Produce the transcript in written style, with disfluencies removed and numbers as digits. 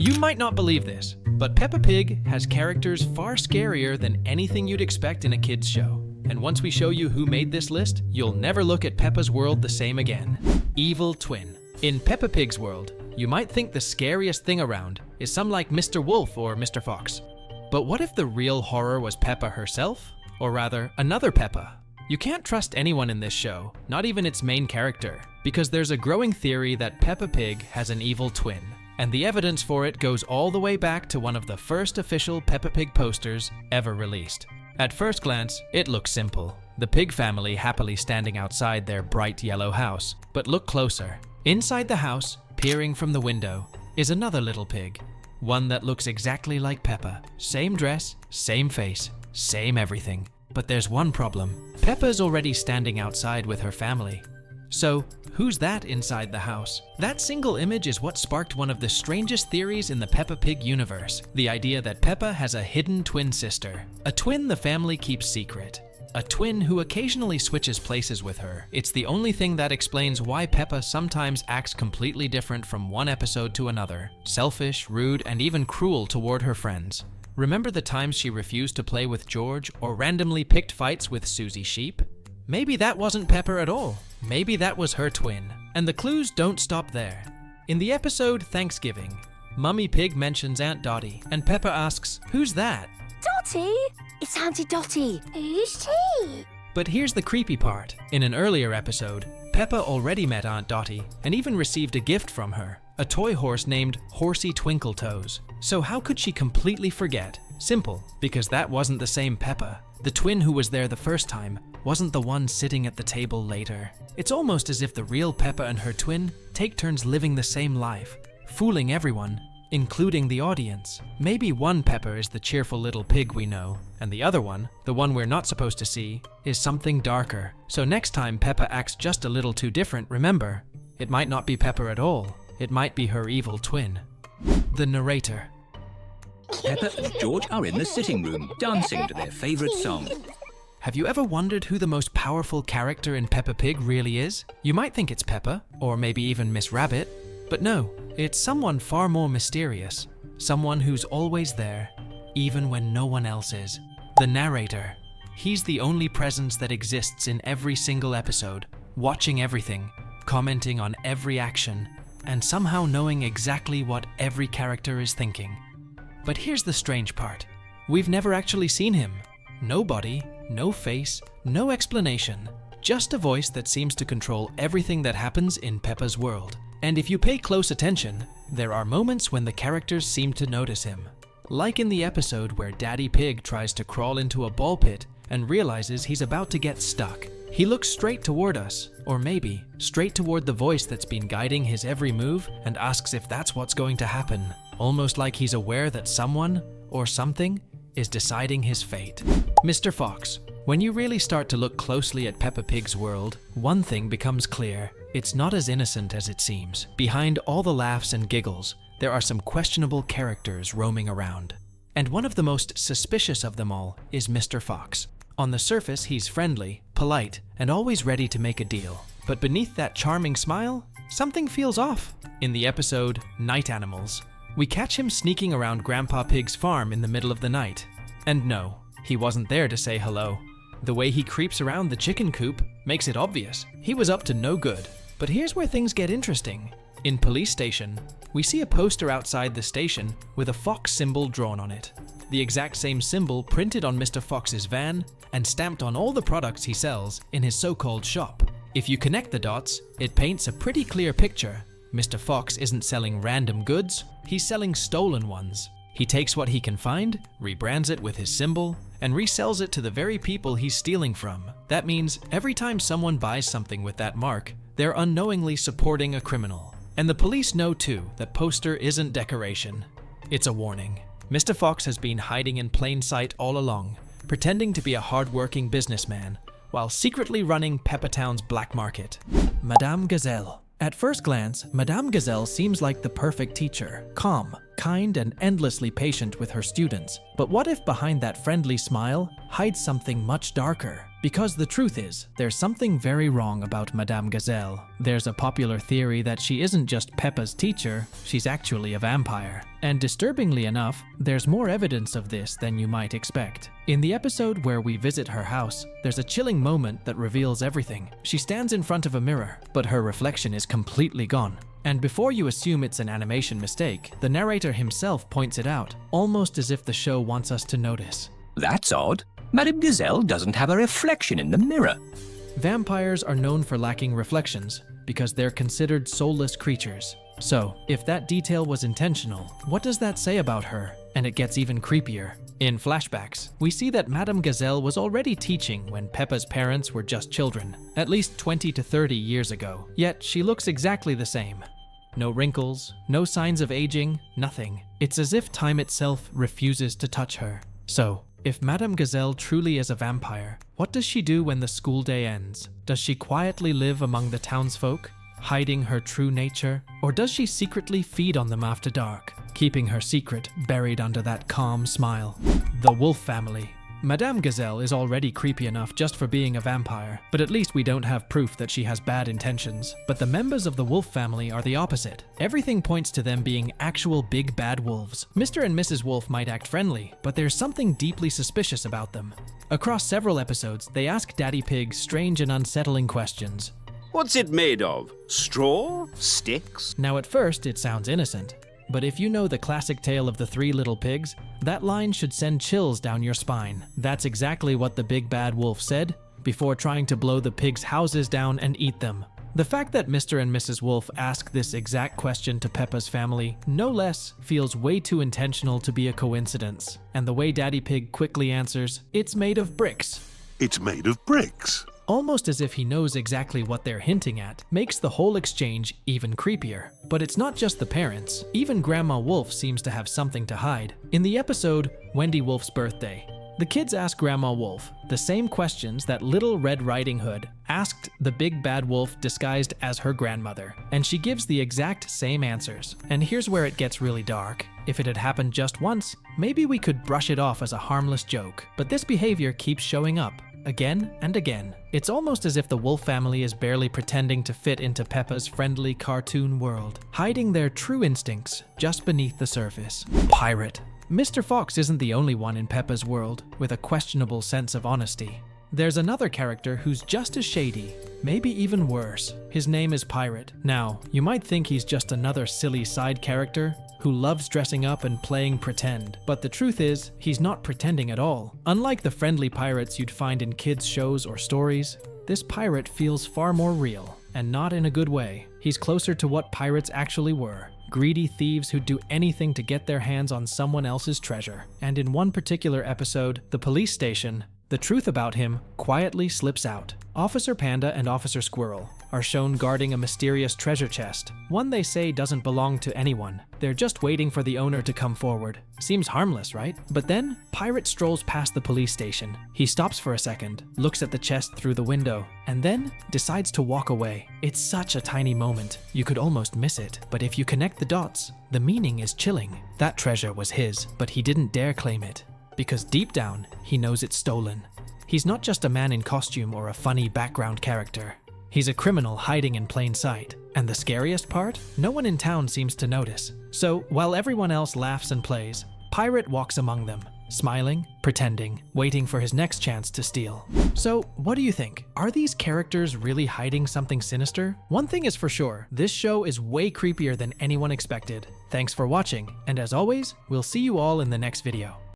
You might not believe this, but Peppa Pig has characters far scarier than anything you'd expect in a kids show. And once we show you who made this list, you'll never look at Peppa's world the same again. Evil twin. In Peppa Pig's world, you might think the scariest thing around is some like Mr. Wolf or Mr. Fox. But what if the real horror was Peppa herself? Or rather, another Peppa? You can't trust anyone in this show, not even its main character, because there's a growing theory that Peppa Pig has an evil twin. And the evidence for it goes all the way back to one of the first official Peppa Pig posters ever released. At first glance, it looks simple. The pig family happily standing outside their bright yellow house. But look closer. Inside the house, peering from the window, is another little pig. One that looks exactly like Peppa. Same dress, same face, same everything. But there's one problem. Peppa's already standing outside with her family. So, who's that inside the house? That single image is what sparked one of the strangest theories in the Peppa Pig universe. The idea that Peppa has a hidden twin sister. A twin the family keeps secret. A twin who occasionally switches places with her. It's the only thing that explains why Peppa sometimes acts completely different from one episode to another. Selfish, rude, and even cruel toward her friends. Remember the times she refused to play with George or randomly picked fights with Susie Sheep? Maybe that wasn't Peppa at all. Maybe that was her twin. And the clues don't stop there. In the episode Thanksgiving, Mummy Pig mentions Aunt Dottie, and Peppa asks, "Who's that?" Dottie? It's Auntie Dottie. Who's she? But here's the creepy part. In an earlier episode, Peppa already met Aunt Dottie and even received a gift from her, a toy horse named Horsey Twinkletoes. So how could she completely forget? Simple, because that wasn't the same Peppa. The twin who was there the first time wasn't the one sitting at the table later. It's almost as if the real Peppa and her twin take turns living the same life, fooling everyone, including the audience. Maybe one Peppa is the cheerful little pig we know, and the other one, the one we're not supposed to see, is something darker. So next time Peppa acts just a little too different, remember, it might not be Peppa at all. It might be her evil twin. The narrator. Peppa and George are in the sitting room, dancing to their favourite song. Have you ever wondered who the most powerful character in Peppa Pig really is? You might think it's Peppa, or maybe even Miss Rabbit, but no, it's someone far more mysterious. Someone who's always there, even when no one else is. The narrator. He's the only presence that exists in every single episode, watching everything, commenting on every action, and somehow knowing exactly what every character is thinking. But here's the strange part. We've never actually seen him. No body, no face, no explanation. Just a voice that seems to control everything that happens in Peppa's world. And if you pay close attention, there are moments when the characters seem to notice him. Like in the episode where Daddy Pig tries to crawl into a ball pit and realizes he's about to get stuck. He looks straight toward us, or maybe straight toward the voice that's been guiding his every move and asks if that's what's going to happen. Almost like he's aware that someone, or something, is deciding his fate. Mr. Fox. When you really start to look closely at Peppa Pig's world, one thing becomes clear. It's not as innocent as it seems. Behind all the laughs and giggles, there are some questionable characters roaming around. And one of the most suspicious of them all is Mr. Fox. On the surface, he's friendly, polite, and always ready to make a deal. But beneath that charming smile, something feels off. In the episode Night Animals, we catch him sneaking around Grandpa Pig's farm in the middle of the night. And no, he wasn't there to say hello. The way he creeps around the chicken coop makes it obvious. He was up to no good. But here's where things get interesting. In Police Station, we see a poster outside the station with a fox symbol drawn on it. The exact same symbol printed on Mr. Fox's van and stamped on all the products he sells in his so-called shop. If you connect the dots, it paints a pretty clear picture. Mr. Fox isn't selling random goods, he's selling stolen ones. He takes what he can find, rebrands it with his symbol, and resells it to the very people he's stealing from. That means every time someone buys something with that mark, they're unknowingly supporting a criminal. And the police know too that poster isn't decoration. It's a warning. Mr. Fox has been hiding in plain sight all along, pretending to be a hard-working businessman, while secretly running Peppa Town's black market. Madame Gazelle. At first glance, Madame Gazelle seems like the perfect teacher. Calm, kind and endlessly patient with her students. But what if behind that friendly smile hides something much darker? Because the truth is, there's something very wrong about Madame Gazelle. There's a popular theory that she isn't just Peppa's teacher, she's actually a vampire. And disturbingly enough, there's more evidence of this than you might expect. In the episode where we visit her house, there's a chilling moment that reveals everything. She stands in front of a mirror, but her reflection is completely gone. And before you assume it's an animation mistake, the narrator himself points it out, almost as if the show wants us to notice. That's odd. Madame Gazelle doesn't have a reflection in the mirror. Vampires are known for lacking reflections because they're considered soulless creatures. So, if that detail was intentional, what does that say about her? And it gets even creepier. In flashbacks, we see that Madame Gazelle was already teaching when Peppa's parents were just children, at least 20 to 30 years ago. Yet she looks exactly the same. No wrinkles, no signs of aging, nothing. It's as if time itself refuses to touch her. So, if Madame Gazelle truly is a vampire, what does she do when the school day ends? Does she quietly live among the townsfolk, hiding her true nature? Or does she secretly feed on them after dark, keeping her secret buried under that calm smile? The Wolf family. Madame Gazelle is already creepy enough just for being a vampire, but at least we don't have proof that she has bad intentions. But the members of the Wolf family are the opposite. Everything points to them being actual big bad wolves. Mr. and Mrs. Wolf might act friendly, but there's something deeply suspicious about them. Across several episodes, they ask Daddy Pig strange and unsettling questions. What's it made of? Straw? Sticks? Now at first, it sounds innocent. But if you know the classic tale of the three little pigs, that line should send chills down your spine. That's exactly what the big bad wolf said before trying to blow the pigs' houses down and eat them. The fact that Mr. and Mrs. Wolf ask this exact question to Peppa's family, no less, feels way too intentional to be a coincidence. And the way Daddy Pig quickly answers, "It's made of bricks." It's made of bricks. Almost as if he knows exactly what they're hinting at, makes the whole exchange even creepier. But it's not just the parents. Even Grandma Wolf seems to have something to hide. In the episode, Wendy Wolf's Birthday, the kids ask Grandma Wolf the same questions that Little Red Riding Hood asked the big bad wolf disguised as her grandmother. And she gives the exact same answers. And here's where it gets really dark. If it had happened just once, maybe we could brush it off as a harmless joke. But this behavior keeps showing up. Again and again. It's almost as if the Wolf family is barely pretending to fit into Peppa's friendly cartoon world, hiding their true instincts just beneath the surface. Pirate. Mr. Fox isn't the only one in Peppa's world with a questionable sense of honesty. There's another character who's just as shady, maybe even worse. His name is Pirate. Now, you might think he's just another silly side character who loves dressing up and playing pretend. But the truth is, he's not pretending at all. Unlike the friendly pirates you'd find in kids' shows or stories, this pirate feels far more real, and not in a good way. He's closer to what pirates actually were. Greedy thieves who'd do anything to get their hands on someone else's treasure. And in one particular episode, the police station, the truth about him quietly slips out. Officer Panda and Officer Squirrel are shown guarding a mysterious treasure chest, one they say doesn't belong to anyone. They're just waiting for the owner to come forward. Seems harmless, right? But then, Pirate strolls past the police station. He stops for a second, looks at the chest through the window, and then decides to walk away. It's such a tiny moment, you could almost miss it. But if you connect the dots, the meaning is chilling. That treasure was his, but he didn't dare claim it. Because deep down, he knows it's stolen. He's not just a man in costume or a funny background character. He's a criminal hiding in plain sight. And the scariest part? No one in town seems to notice. So, while everyone else laughs and plays, Pirate walks among them, smiling, pretending, waiting for his next chance to steal. So, what do you think? Are these characters really hiding something sinister? One thing is for sure, this show is way creepier than anyone expected. Thanks for watching, and as always, we'll see you all in the next video.